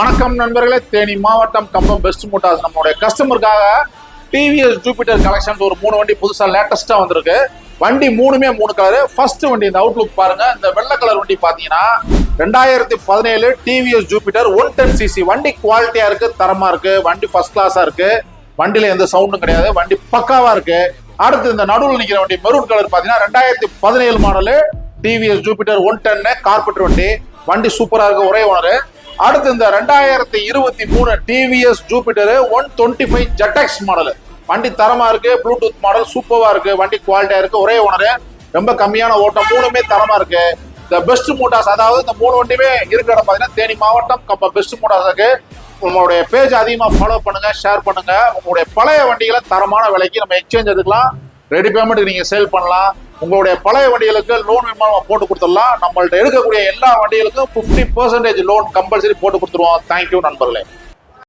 வணக்கம் நண்பர்களே, தேனி மாவட்டம் கம்பம் பெஸ்ட் மோட்டார்ஸ் நம்மளுடைய கஸ்டமருக்காக டிவிஎஸ் ஜூபிட்டர் கலெக்ஷன்ஸ் ஒரு 3 வண்டி புதுசா லேட்டஸ்டா வந்திருக்கு. வண்டி மூணுமே 3 கலர். ஃபர்ஸ்ட் வண்டி இந்த அவுட்லுக் பாருங்க. இந்த வெள்ளை கலர் வண்டி பாத்தீங்கன்னா 2017 டிவிஎஸ் ஜூபிட்டர் 110cc. வண்டி குவாலிட்டியா இருக்கு, தரமா இருக்கு, வண்டி ஃபர்ஸ்ட் கிளாஸா இருக்கு, வண்டியில எந்த சவுண்டும் கிடையாது, வண்டி பக்காவா இருக்கு. அடுத்து இந்த நடுவில் நிக்கிற வண்டி மெரூன் கலர் பாத்தீங்கன்னா 2017 மாடலு டிவிஎஸ் ஜூபிட்டர் 110 கார்பெட்டர் வண்டி. வண்டி சூப்பரா இருக்கு, ஒரே ஓனர். அடுத்து இந்த 2023 டிவிஎஸ் ஜூபிட்டர் 125 ஜெட்எக்ஸ் மாடல். வண்டி தரமா இருக்கு, ப்ளூடூத் மாடல் சூப்பரா இருக்கு, வண்டி குவாலிட்டியா இருக்கு, ஒரே ஓனர், ரொம்ப கம்மியான ஓட்டம், மூணுமே தரமா இருக்கு. இந்த பெஸ்ட் மோட்டார்ஸ், அதாவது இந்த 3 வண்டியுமே இருக்கிற இடம் பாத்தீங்கன்னா தேனி மாவட்டம் கம்ப பெஸ்ட் மோட்டார்ஸ் இருக்கு. உங்களுடைய பேஜ் அதிகமா ஃபாலோ பண்ணுங்க, ஷேர் பண்ணுங்க. உங்களுடைய பழைய வண்டிகளை தரமான விலைக்கு நம்ம எக்ஸ்சேஞ்ச் எடுக்கலாம், ரெடி பேமெண்ட் நீங்க சேல் பண்ணலாம். உங்களுடைய பழைய வண்டிகளுக்கு லோன் விமானம் போட்டு கொடுத்துடலாம். நம்மள்ட்ட எடுக்கக்கூடிய எல்லா வண்டிகளுக்கும் 50% லோன் கம்பல்சரி போட்டு கொடுத்துருவோம். தேங்க்யூ நண்பர்களே.